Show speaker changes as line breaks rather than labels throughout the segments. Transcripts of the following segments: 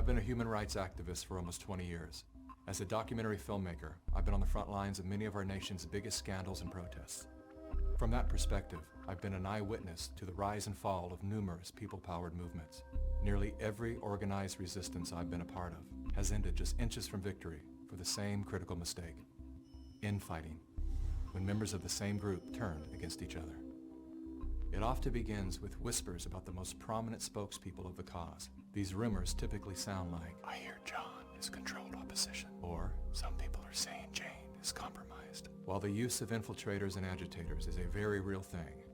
I've been a human rights activist for almost 20 years. As a documentary filmmaker, I've been on the front lines of many of our nation's biggest scandals and protests. From that perspective, I've been an eyewitness to the rise and fall of numerous people-powered movements. Nearly every organized resistance I've been a part of has ended just inches from victory for the same critical mistake: infighting, when members of the same group turned against each other. It often begins with whispers about the most prominent spokespeople of the cause. These rumors typically sound like, "I hear John is controlled opposition," or "some people are saying Jane is compromised." While the use of infiltrators and agitators is a very real thing,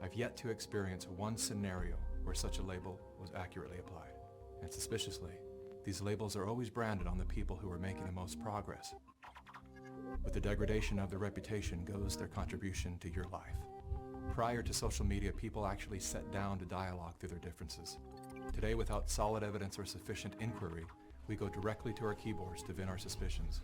I've yet to experience one scenario where such a label was accurately applied. And suspiciously, these labels are always branded on the people who are making the most progress. With the degradation of their reputation goes their contribution to your life. Prior to social media, people actually sat down to dialogue through their differences. Today, without solid evidence or sufficient inquiry, we go directly to our keyboards to vent our suspicions.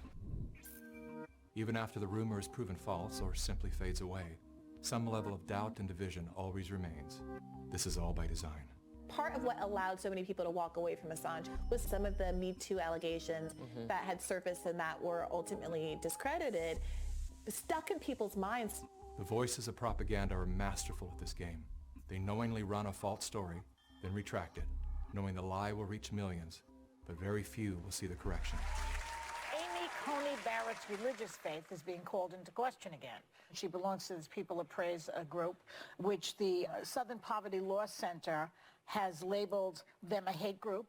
Even after the rumor is proven false or simply fades away, some level of doubt and division always remains. This is all by design.
Part of what allowed so many people to walk away from Assange was some of the Me Too allegations that had surfaced and that were ultimately discredited, stuck in people's minds.
The voices of propaganda are masterful at this game. They knowingly run a false story, then retract it, knowing the lie will reach millions, but very few will see the correction.
Amy Coney Barrett's religious faith is being called into question again. She belongs to this People of Praise group, which the Southern Poverty Law Center has labeled them a hate group.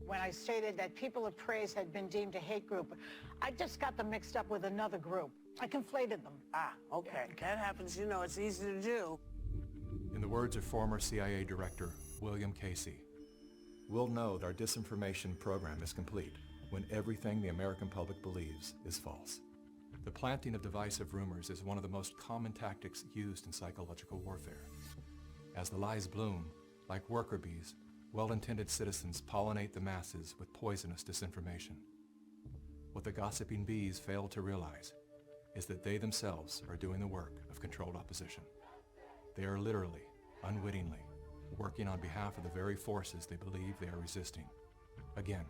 When I stated that People of Praise had been deemed a hate group, I just got them mixed up with another group. I conflated them.
Ah, okay. That happens, you know, it's easy to do.
In the words of former CIA Director William Casey, "We'll know that our disinformation program is complete when everything the American public believes is false." The planting of divisive rumors is one of the most common tactics used in psychological warfare. As the lies bloom, like worker bees, well-intended citizens pollinate the masses with poisonous disinformation. What the gossiping bees fail to realize is that they themselves are doing the work of controlled opposition. They are literally, unwittingly, working on behalf of the very forces they believe they are resisting. Again,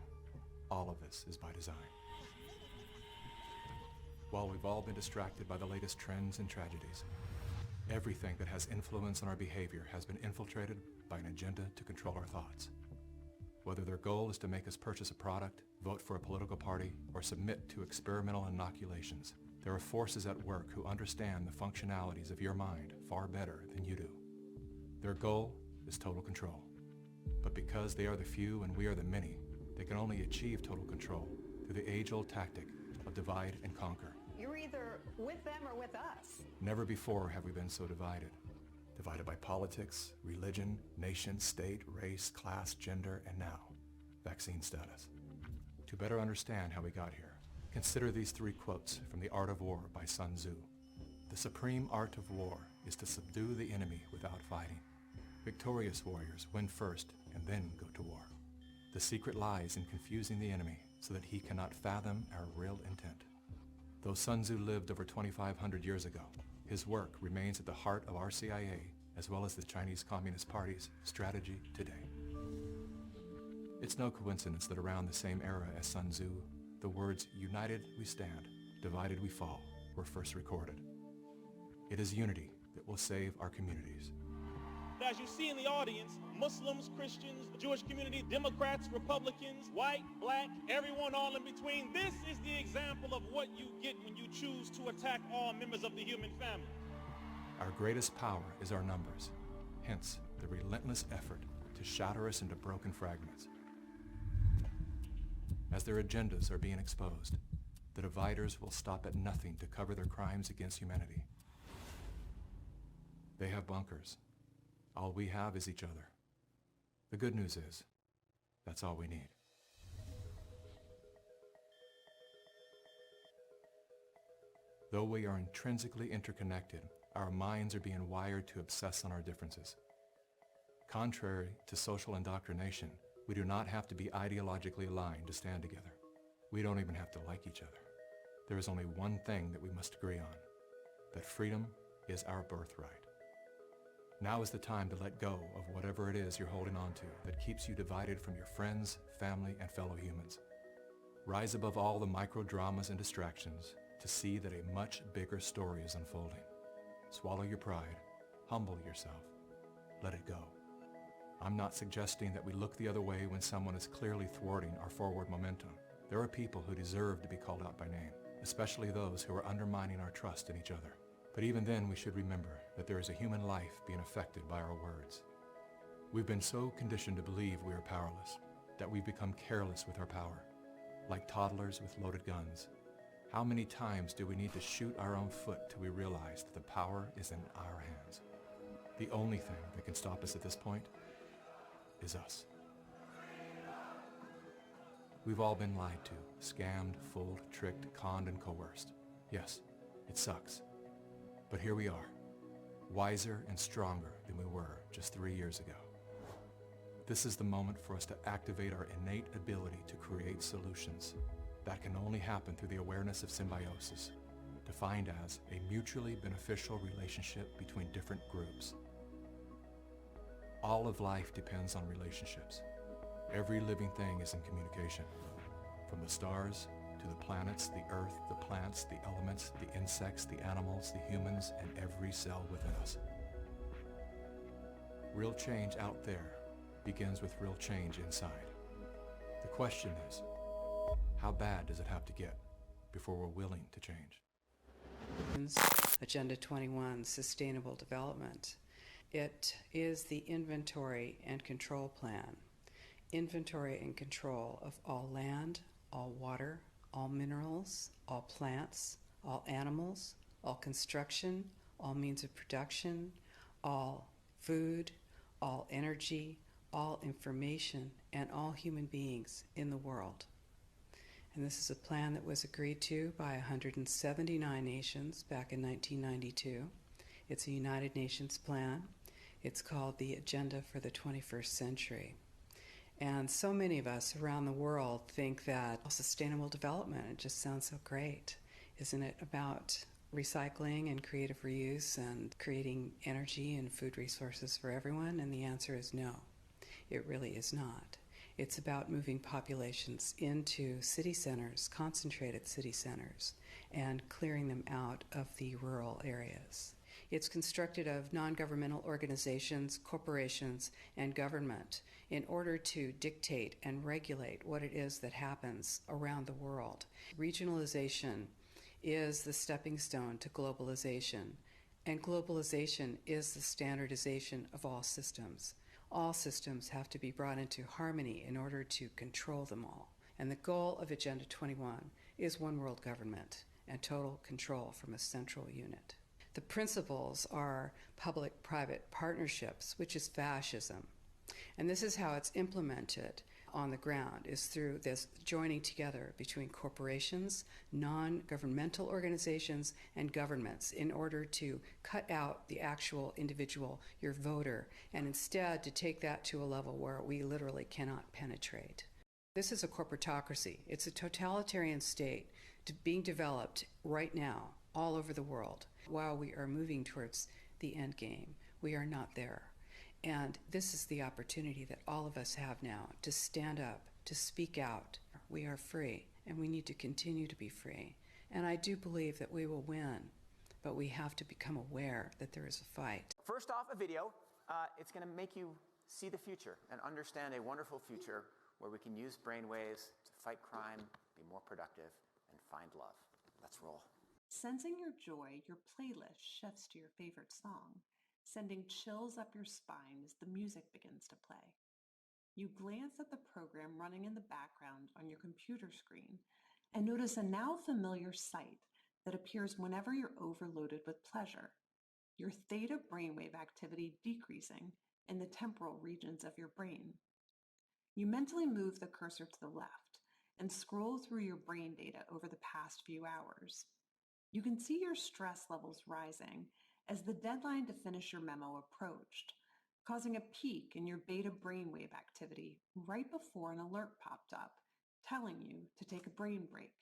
all of this is by design. While we've all been distracted by the latest trends and tragedies, everything that has influence on our behavior has been infiltrated by an agenda to control our thoughts. Whether their goal is to make us purchase a product, vote for a political party, or submit to experimental inoculations, there are forces at work who understand the functionalities of your mind far better than you do. Their goal is total control. But because they are the few and we are the many, they can only achieve total control through the age-old tactic of divide and conquer.
You're either with them or with us.
Never before have we been so divided. Divided by politics, religion, nation, state, race, class, gender, and now, vaccine status. To better understand how we got here, consider these three quotes from The Art of War by Sun Tzu. "The supreme art of war is to subdue the enemy without fighting. Victorious warriors win first and then go to war. The secret lies in confusing the enemy so that he cannot fathom our real intent." Though Sun Tzu lived over 2,500 years ago, his work remains at the heart of our CIA as well as the Chinese Communist Party's strategy today. It's no coincidence that around the same era as Sun Tzu, the words "united we stand, divided we fall" were first recorded. It is unity that will save our communities.
As you see in the audience, Muslims, Christians, the Jewish community, Democrats, Republicans, white, black, everyone all in between. This is the example of what you get when you choose to attack all members of the human family.
Our greatest power is our numbers, hence the relentless effort to shatter us into broken fragments. As their agendas are being exposed, the dividers will stop at nothing to cover their crimes against humanity. They have bunkers. All we have is each other. The good news is, that's all we need. Though we are intrinsically interconnected, our minds are being wired to obsess on our differences. Contrary to social indoctrination, we do not have to be ideologically aligned to stand together. We don't even have to like each other. There is only one thing that we must agree on, that freedom is our birthright. Now is the time to let go of whatever it is you're holding on to that keeps you divided from your friends, family, and fellow humans. Rise above all the micro dramas and distractions to see that a much bigger story is unfolding. Swallow your pride, humble yourself, let it go. I'm not suggesting that we look the other way when someone is clearly thwarting our forward momentum. There are people who deserve to be called out by name, especially those who are undermining our trust in each other. But even then, we should remember that there is a human life being affected by our words. We've been so conditioned to believe we are powerless that we've become careless with our power, like toddlers with loaded guns. How many times do we need to shoot our own foot till we realize that the power is in our hands? The only thing that can stop us at this point is us. We've all been lied to, scammed, fooled, tricked, conned, and coerced. Yes, it sucks. But here we are, wiser and stronger than we were just 3 years ago. This is the moment for us to activate our innate ability to create solutions. That can only happen through the awareness of symbiosis, defined as a mutually beneficial relationship between different groups. All of life depends on relationships. Every living thing is in communication, from the stars to the planets, the earth, the plants, the elements, the insects, the animals, the humans, and every cell within us. Real change out there begins with real change inside. The question is, how bad does it have to get before we're willing to change?
Agenda 21, Sustainable Development. It is the inventory and control plan. Inventory and control of all land, all water, all minerals, all plants, all animals, all construction, all means of production, all food, all energy, all information, and all human beings in the world. And this is a plan that was agreed to by 179 nations back in 1992. It's a United Nations plan. It's called the Agenda for the 21st Century. And so many of us around the world think that sustainable development, it just sounds so great. Isn't it about recycling and creative reuse and creating energy and food resources for everyone? And the answer is no, it really is not. It's about moving populations into city centers, concentrated city centers, and clearing them out of the rural areas. It's constructed of non-governmental organizations, corporations, and government in order to dictate and regulate what it is that happens around the world. Regionalization is the stepping stone to globalization, and globalization is the standardization of all systems. All systems have to be brought into harmony in order to control them all. And the goal of Agenda 21 is one world government and total control from a central unit. The principles are public-private partnerships, which is fascism. And this is how it's implemented on the ground, is through this joining together between corporations, non-governmental organizations, and governments in order to cut out the actual individual, your voter, and instead to take that to a level where we literally cannot penetrate. This is a corporatocracy. It's a totalitarian state being developed right now all over the world. While we are moving towards the end game, we are not there. And this is the opportunity that all of us have now to stand up, to speak out. We are free, and we need to continue to be free. And I do believe that we will win, but we have to become aware that there is a fight.
First off, a video. It's going to make you see the future and understand a wonderful future where we can use brainwaves to fight crime, be more productive, and find love. Let's roll.
Sensing your joy, your playlist shifts to your favorite song, sending chills up your spine as the music begins to play. You glance at the program running in the background on your computer screen and notice a now familiar sight that appears whenever you're overloaded with pleasure, your theta brainwave activity decreasing in the temporal regions of your brain. You mentally move the cursor to the left and scroll through your brain data over the past few hours. You can see your stress levels rising as the deadline to finish your memo approached, causing a peak in your beta brainwave activity right before an alert popped up, telling you to take a brain break.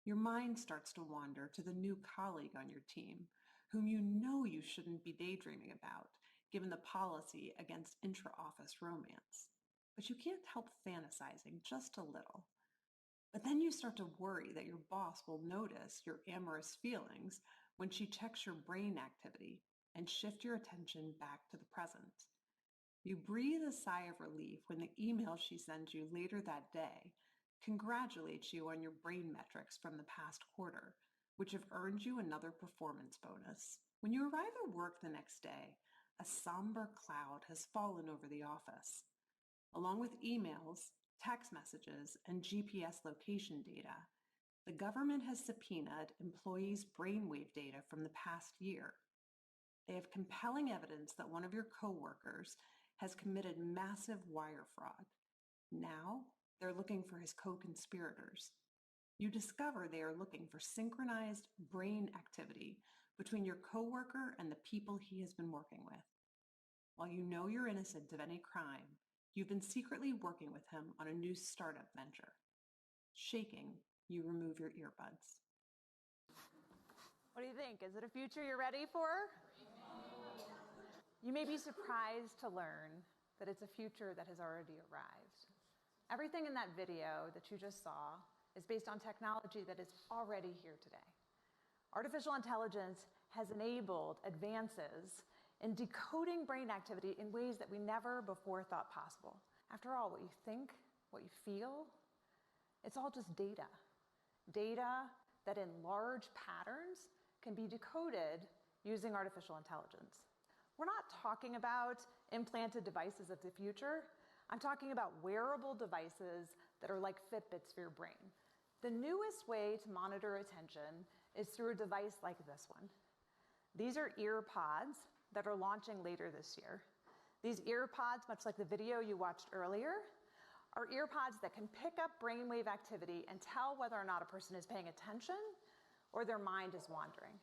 Your mind starts to wander to the new colleague on your team, whom you know you shouldn't be daydreaming about, given the policy against intra-office romance. But you can't help fantasizing just a little. But then you start to worry that your boss will notice your amorous feelings when she checks your brain activity and shift your attention back to the present. You breathe a sigh of relief when the email she sends you later that day congratulates you on your brain metrics from the past quarter, which have earned you another performance bonus. When you arrive at work the next day, a somber cloud has fallen over the office. Along with emails, text messages, and GPS location data, the government has subpoenaed employees' brainwave data from the past year. They have compelling evidence that one of your coworkers has committed massive wire fraud. Now, they're looking for his co-conspirators. You discover they are looking for synchronized brain activity between your coworker and the people he has been working with. While you know you're innocent of any crime, you've been secretly working with him on a new startup venture. Shaking, you remove your earbuds.
What do you think? Is it a future you're ready for? You may be surprised to learn that it's a future that has already arrived. Everything in that video that you just saw is based on technology that is already here today. Artificial intelligence has enabled advances in decoding brain activity in ways that we never before thought possible. After all, what you think, what you feel, it's all just data. Data that in large patterns can be decoded using artificial intelligence. We're not talking about implanted devices of the future. I'm talking about wearable devices that are like Fitbits for your brain. The newest way to monitor attention is through a device like this one. These are EarPods that are launching later this year. These EarPods, much like the video you watched earlier, are EarPods that can pick up brainwave activity and tell whether or not a person is paying attention or their mind is wandering.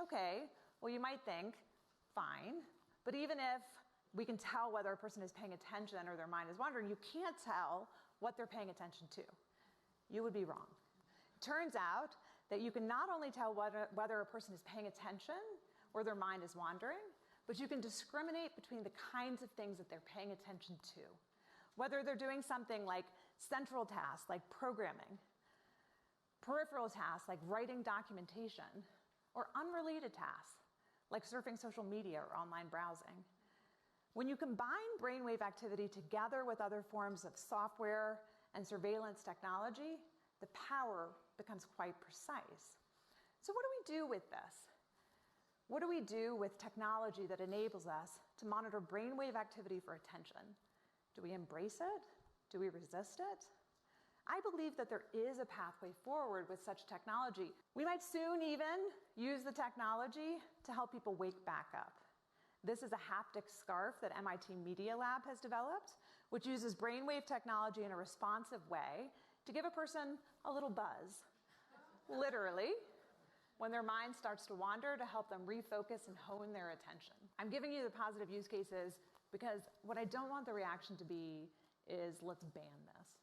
Okay, well you might think, fine, but even if we can tell whether a person is paying attention or their mind is wandering, you can't tell what they're paying attention to. You would be wrong. It turns out that you can not only tell whether a person is paying attention or their mind is wandering, but you can discriminate between the kinds of things that they're paying attention to. Whether they're doing something like central tasks, like programming, peripheral tasks, like writing documentation, or unrelated tasks, like surfing social media or online browsing. When you combine brainwave activity together with other forms of software and surveillance technology, the power becomes quite precise. So what do we do with this? What do we do with technology that enables us to monitor brainwave activity for attention? Do we embrace it? Do we resist it? I believe that there is a pathway forward with such technology. We might soon even use the technology to help people wake back up. This is a haptic scarf that MIT Media Lab has developed, which uses brainwave technology in a responsive way to give a person a little buzz, literally, when their mind starts to wander, to help them refocus and hone their attention. I'm giving you the positive use cases because what I don't want the reaction to be is, let's ban this.